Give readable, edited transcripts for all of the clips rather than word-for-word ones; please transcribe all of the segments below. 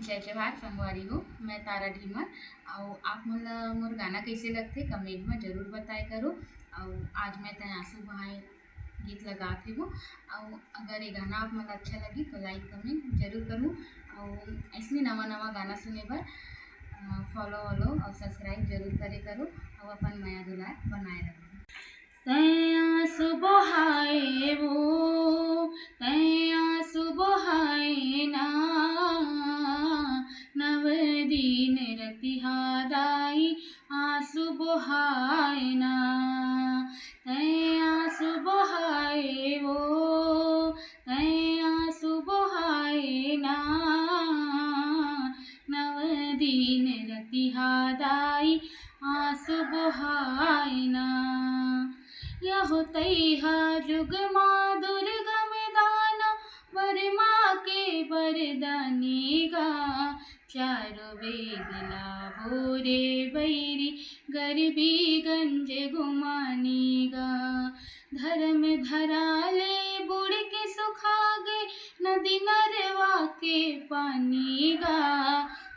जय जवाहर संगवारी हो। मैं तारा ढीमर और आप मन मोर गाना कैसे लगथे कमेंट में जरूर बताए करो। और आज मैं तय आंसू बहाए गीत लगात हो और अगर ये गाना आप मन अच्छा लगी तो लाइक कमेंट जरूर करूँ और ऐसे नवा नवा गाना सुने बर फॉलो और सब्सक्राइब जरूर करे करो और अपन माया दुलार बनाए रखो। तैया सुबह आए वो तैया सुबह आए ना नव दिन रतिहा दाई आंसू बहाए ना तैया सुबह आए वो तैया सुबह आए ना नव दिन रतिहा दाई आंसू बहाए ना यहो तैहा जुग माँ दुर्गा में दाना बरमा के बरदानी गा चारों वेद लाभो रे बैरी गरबी गंज घुमानी गा धर्म धराले बुढ़ के सुखागे नदी नरवा के पानी गा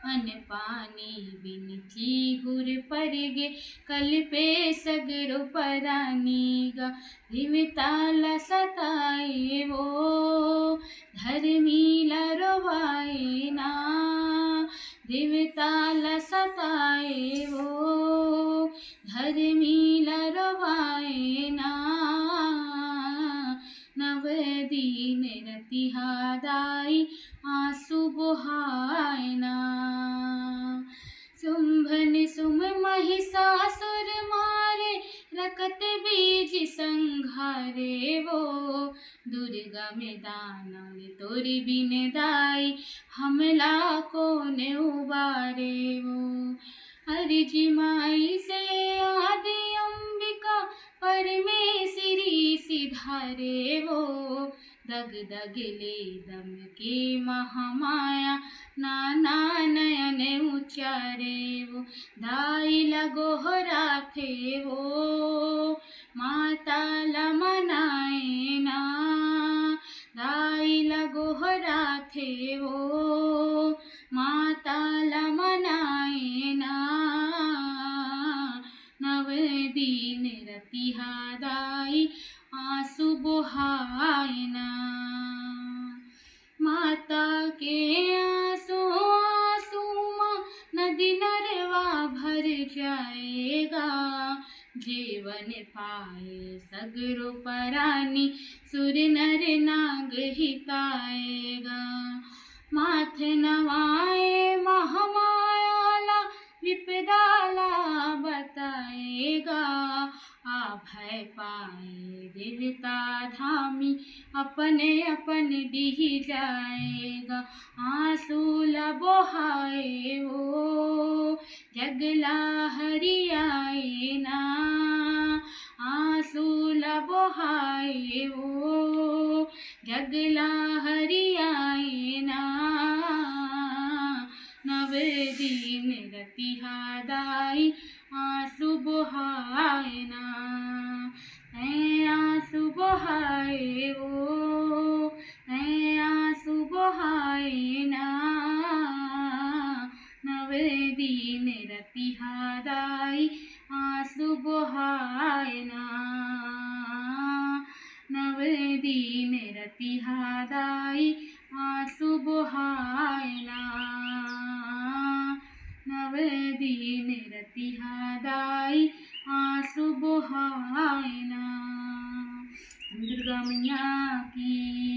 अन पानी बिन चीगुर पर गे कल पे सगरो परानी गा धिमताला सताए वो धर्मीला रोवाए ना धिमताला सताए वो धर्मीला रोवाए ना नव दिन रतिहा दाई आंसू बहाए ना शुंभन सुम महिषासुर मारे रकत बीज संघारे वो दुर्गा में दानव तोरी बिन दाई हमला कौन उबारे वो हरिजी माई से आदि अंबिका परमेश्वरी सिधारे वो दग दग ले दम के महामाया नाना नयन उचारे वो दाई लगोहरा थे वो माता लमनाए ना दाई लगोहरा थे वो माता लमनाए ना नव दिन रतिहा दाई आंसू बहाए ना माता के आंसू आंसू माँ नदी नरवा भर जाएगा जीवन पाए सगरो परानी सुर नर नाग हिताएगा माथ नवाए महामायाला विपदाला बताएगा आ भय पाए देवता धामी अपने अपन डिह जाएगा आंसू बहाए वो जगला हरियाए ना आंसू बहाए वो जगला हरियाए ना नव दिन रतिहा दाई आंसू बहाए ना आंसू बहाए वो आंसू बहाए ना नव दिन रतिहा दाई आंसू बहाए ना नव दिन रतिहा दाई आंसू बहाए ना नव दिन रतिहा दाई आंसू बहाए ना दुर्गा मैया की